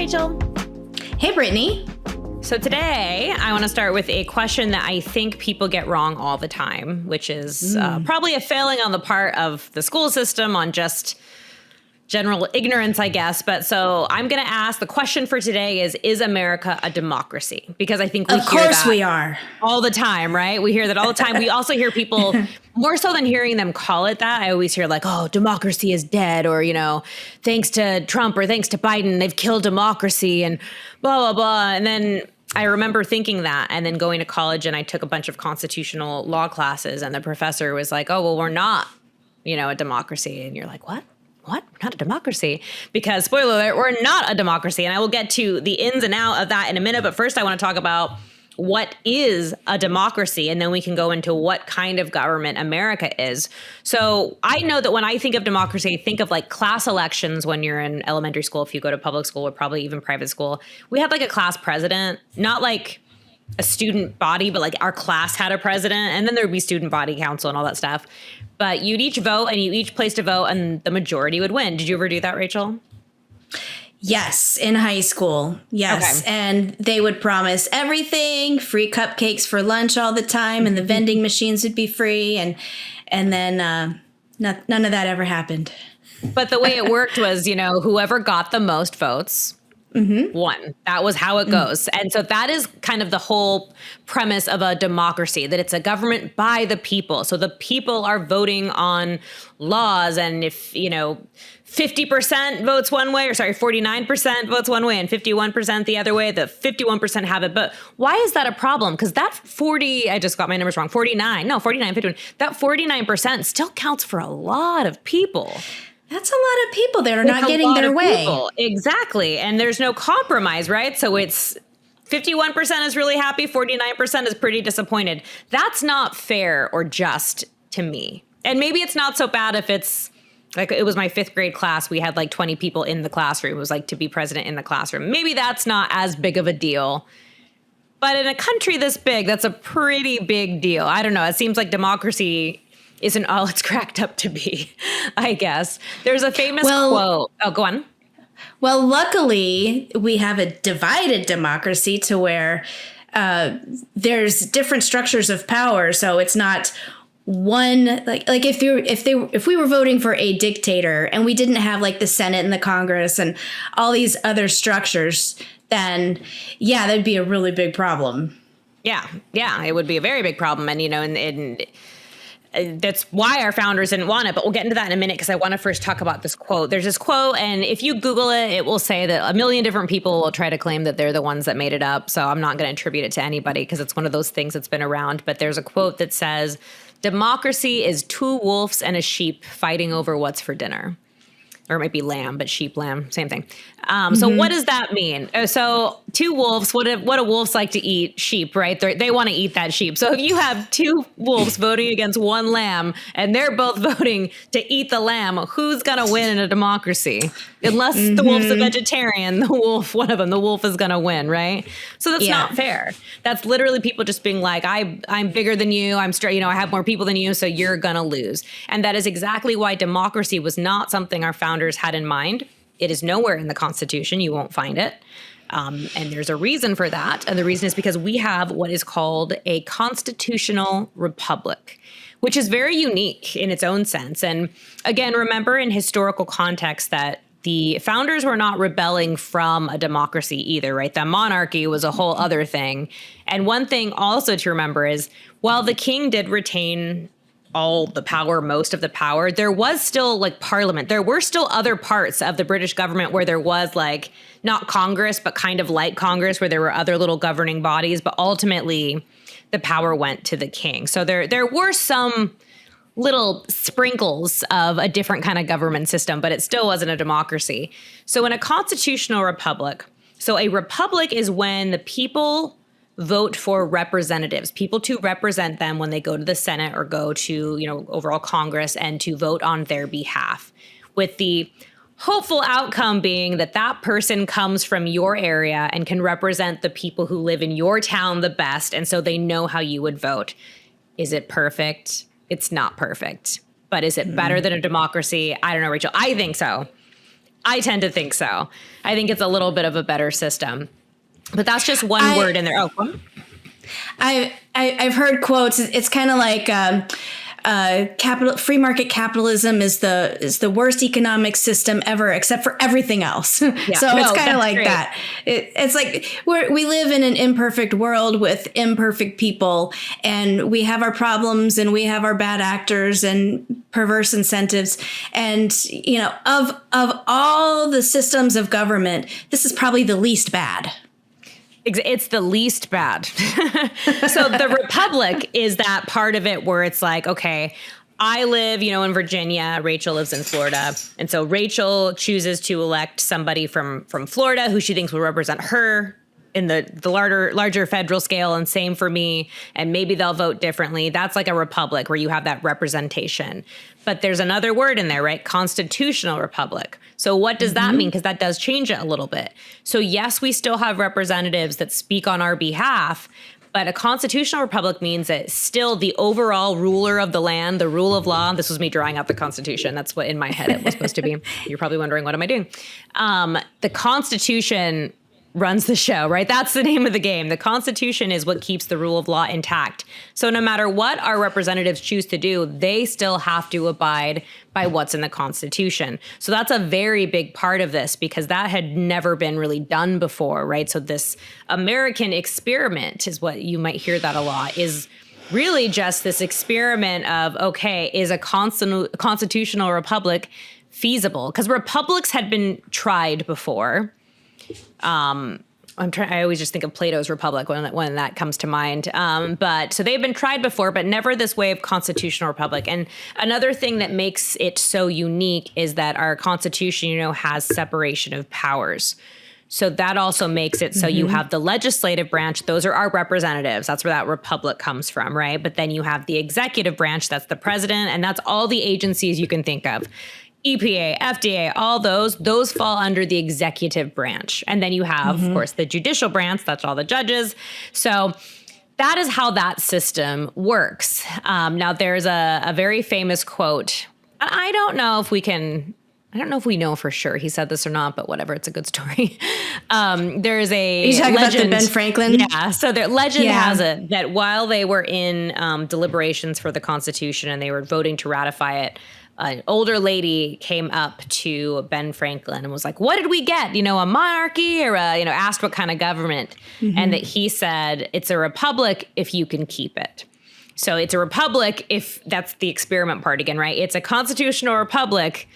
Rachel. Hey, Brittany. So today I want to start with a question that I think people get wrong all the time, which is probably a failing on the part of the school system on just general ignorance, I guess. But so I'm going to ask, the question for today is America a democracy? Because I think we Of hear course that we are. all the time, right? We hear that all the time. We also hear people, more so than hearing them call it that, I always hear like, oh, democracy is dead, or, thanks to Trump or thanks to Biden, they've killed democracy and blah, blah, blah. And then I remember thinking that and then going to college, and I took a bunch of constitutional law classes, and the professor was like, oh, well, we're not, a democracy. And you're like, what? What? Not a democracy? Because, spoiler alert, we're not a democracy. And I will get to the ins and out of that in a minute. But first, I want to talk about what is a democracy, and then we can go into what kind of government America is. So I know that when I think of democracy, I think of like class elections when you're in elementary school, if you go to public school or probably even private school. We had like a class president, not like a student body, but like our class had a president, and then there would be student body council and all that stuff. But you'd each vote and you each placed a vote and the majority would win. Did you ever do that, Rachel? Yes, in high school. Yes. Okay. And they would promise everything, free cupcakes for lunch all the time, and the vending machines would be free. And then none of that ever happened. But the way it worked was, whoever got the most votes won. That was how it goes. And so that is kind of the whole premise of a democracy, that it's a government by the people. So the people are voting on laws. And if, 50% votes one way, 49% votes one way and 51% the other way, the 51% have it. But why is that a problem? Because that 51, that 49% still counts for a lot of people. That's a lot of people that are not getting their way. People. Exactly. And there's no compromise, right? So it's 51% is really happy, 49% is pretty disappointed. That's not fair or just to me. And maybe it's not so bad if it's like, it was my 5th grade class. We had like 20 people in the classroom. It was like to be president in the classroom. Maybe that's not as big of a deal. But in a country this big, that's a pretty big deal. I don't know. It seems like democracy isn't all it's cracked up to be, I guess. There's a famous quote. Oh, go on. Well, luckily, we have a divided democracy to where there's different structures of power. So it's not one, like if we were voting for a dictator and we didn't have like the Senate and the Congress and all these other structures, then that'd be a really big problem. Yeah, it would be a very big problem. And, and that's why our founders didn't want it. But we'll get into that in a minute because I want to first talk about this quote. There's this quote, and if you Google it, it will say that a million different people will try to claim that they're the ones that made it up. So I'm not going to attribute it to anybody because it's one of those things that's been around. But there's a quote that says, democracy is 2 wolves and a sheep fighting over what's for dinner. Or it might be lamb, but sheep, lamb, same thing. So what does that mean? So 2 wolves, what do wolves like to eat? Sheep, right? They want to eat that sheep. So if you have 2 wolves voting against 1 lamb and they're both voting to eat the lamb, who's going to win in a democracy? Unless the wolf's a vegetarian, the wolf is going to win, right? So that's not fair. That's literally people just being like, I'm bigger than you. I'm straight, I have more people than you, so you're going to lose. And that is exactly why democracy was not something our founders had in mind. It is nowhere in the Constitution. You won't find it. And there's a reason for that. And the reason is because we have what is called a constitutional republic, which is very unique in its own sense. And again, remember in historical context that the founders were not rebelling from a democracy either, right? The monarchy was a whole other thing. And one thing also to remember is while the king did retain all the power, most of the power, there was still like parliament. There were still other parts of the British government where there was like not Congress, but kind of like Congress, where there were other little governing bodies. But ultimately, the power went to the king. So there were some little sprinkles of a different kind of government system, but it still wasn't a democracy. So in a constitutional republic, so a republic is when the people vote for representatives, people to represent them when they go to the Senate or go to, overall Congress, and to vote on their behalf, with the hopeful outcome being that that person comes from your area and can represent the people who live in your town the best. And so they know how you would vote. Is it perfect? It's not perfect. But is it better than a democracy? I don't know, Rachel. I think so. I tend to think so. I think it's a little bit of a better system. But that's just one word in there. Oh, I've heard quotes. It's kind of like free market capitalism is the worst economic system ever, except for everything else. Yeah, so it's kind of like great. That. It's like we live in an imperfect world with imperfect people, and we have our problems, and we have our bad actors and perverse incentives. And of all the systems of government, this is probably the least bad. It's the least bad. So the republic is that part of it where it's like, okay, I live, in Virginia. Rachel lives in Florida. And so Rachel chooses to elect somebody from Florida who she thinks will represent her in the larger federal scale, and same for me. And maybe they'll vote differently. That's like a republic where you have that representation. But there's another word in there, right? Constitutional republic. So what does that mean? Because that does change it a little bit. So yes, we still have representatives that speak on our behalf, but a constitutional republic means that still the overall ruler of the land, the rule of law, this was me drawing out the Constitution. That's what in my head it was supposed to be. You're probably wondering, what am I doing? The Constitution runs the show, right? That's the name of the game. The Constitution is what keeps the rule of law intact. So no matter what our representatives choose to do, they still have to abide by what's in the Constitution. So that's a very big part of this, because that had never been really done before, right? So this American experiment is what you might hear that a lot, is really just this experiment of, okay, is a constitutional republic feasible? Because republics had been tried before. I always just think of Plato's Republic when that comes to mind. But so they've been tried before, but never this way of constitutional republic. And another thing that makes it so unique is that our Constitution, has separation of powers. So that also makes it so you have the legislative branch. Those are our representatives. That's where that republic comes from, right? But then you have the executive branch. That's the president. And that's all the agencies you can think of. EPA, FDA, all those fall under the executive branch. And then you have, of course, the judicial branch. That's all the judges. So that is how that system works. Now, there's a very famous quote. I don't know if we know for sure he said this or not, but whatever, it's a good story. There's a legend. About the Ben Franklin? Yeah, so the legend has it that while they were in deliberations for the Constitution and they were voting to ratify it, an older lady came up to Ben Franklin and was like, what did we get? A monarchy, or asked what kind of government. And that he said, it's a republic if you can keep it. So it's a republic if that's the experiment part again, right? It's a constitutional republic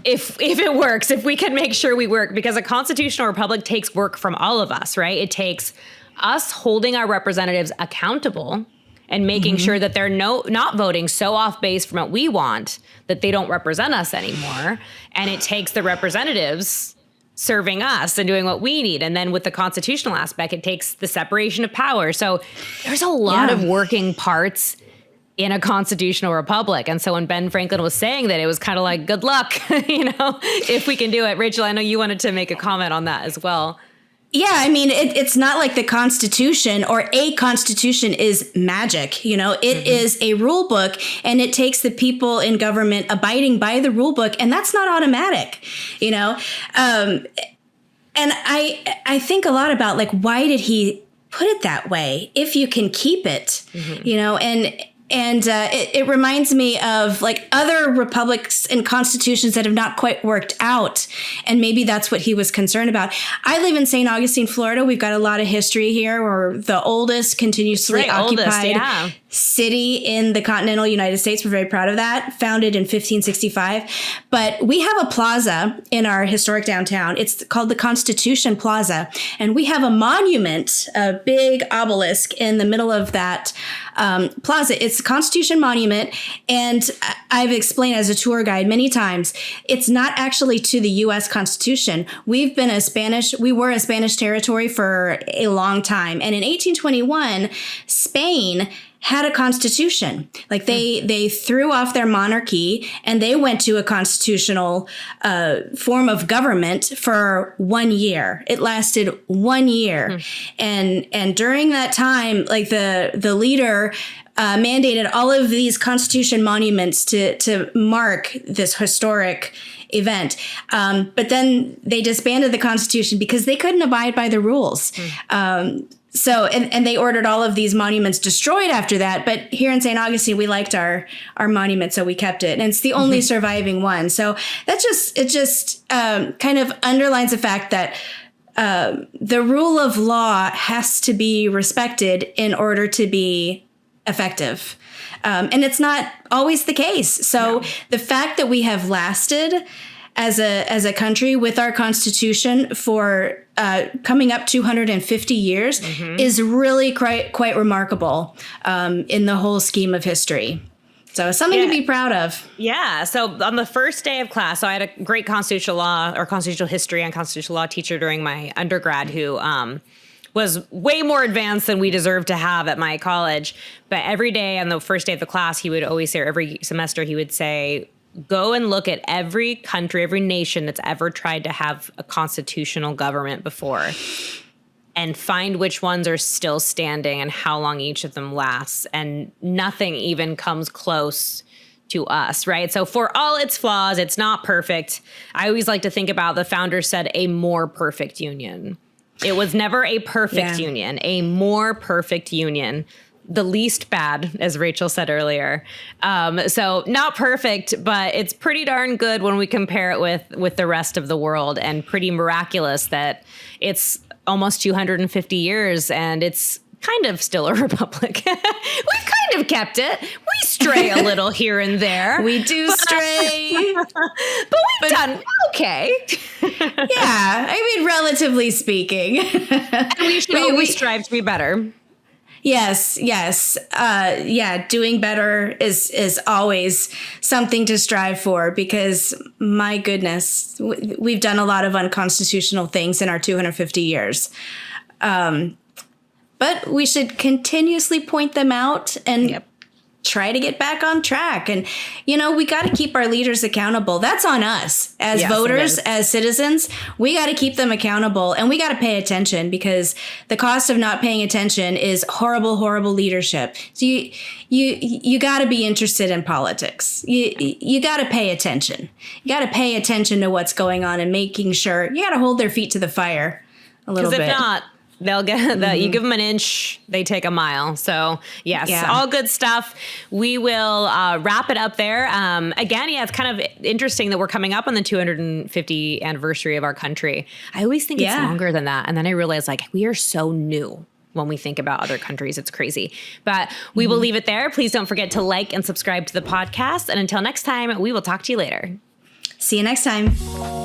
if it works, if we can make sure we work, because a constitutional republic takes work from all of us, right? It takes us holding our representatives accountable and making sure that they're not voting so off base from what we want that they don't represent us anymore. And it takes the representatives serving us and doing what we need. And then with the constitutional aspect, it takes the separation of power. So there's a lot of working parts in a constitutional republic. And so when Ben Franklin was saying that, it was kind of like, good luck, if we can do it. Rachel, I know you wanted to make a comment on that as well. Yeah, I mean, it's not like the Constitution or a Constitution is magic. It is a rule book, and it takes the people in government abiding by the rule book, and that's not automatic, And I think a lot about, like, why did he put it that way? If you can keep it, And it reminds me of like other republics and constitutions that have not quite worked out. And maybe that's what he was concerned about. I live in St. Augustine, Florida. We've got a lot of history here. We're the oldest continuously occupied city in the continental United States. We're very proud of that. Founded in 1565. But we have a plaza in our historic downtown. It's called the Constitution Plaza. And we have a monument, a big obelisk in the middle of that plaza. It's a Constitution monument. And I've explained as a tour guide many times, it's not actually to the U.S. Constitution. We were a Spanish territory for a long time. And in 1821, Spain had a constitution. Like they threw off their monarchy and they went to a constitutional form of government for 1 year. It lasted 1 year. And during that time, like the leader mandated all of these constitution monuments to mark this historic event. But then they disbanded the Constitution because they couldn't abide by the rules. So, and they ordered all of these monuments destroyed after that. But here in St. Augustine, we liked our monument, so we kept it. And it's the only surviving one. So it just kind of underlines the fact that the rule of law has to be respected in order to be effective. And it's not always the case. So the fact that we have lasted as a country with our Constitution for coming up 250 years is really quite remarkable in the whole scheme of history. So it's something to be proud of. Yeah. So on the first day of class, so I had a great constitutional law or constitutional history and constitutional law teacher during my undergrad who was way more advanced than we deserved to have at my college. But every day on the first day of the class, he would always say, or every semester, he would say, go and look at every country, every nation that's ever tried to have a constitutional government before and find which ones are still standing and how long each of them lasts. And nothing even comes close to us, right? So for all its flaws, it's not perfect. I always like to think about the founders said a more perfect union. It was never a perfect union, a more perfect union. The least bad, as Rachel said earlier. So not perfect, but it's pretty darn good when we compare it with the rest of the world, and pretty miraculous that it's almost 250 years and it's kind of still a republic. We've kind of kept it. We stray a little here and there. We do stray. But we've done okay. Yeah, I mean, relatively speaking. And we should always strive to be better. Yes. Doing better is always something to strive for, because my goodness, we've done a lot of unconstitutional things in our 250 years. But we should continuously point them out and try to get back on track. And, we got to keep our leaders accountable. That's on us as voters, as citizens. We got to keep them accountable, and we got to pay attention, because the cost of not paying attention is horrible, horrible leadership. So you got to be interested in politics. You got to pay attention. You got to pay attention to what's going on and making sure you got to hold their feet to the fire a little bit. Because if not, they'll get that. You give them an inch, they take a mile. So yes, all good stuff. We will wrap it up there. Again, it's kind of interesting that we're coming up on the 250 anniversary of our country. I always think it's longer than that. And then I realize we are so new when we think about other countries. It's crazy. But we will leave it there. Please don't forget to like and subscribe to the podcast. And until next time, we will talk to you later. See you next time.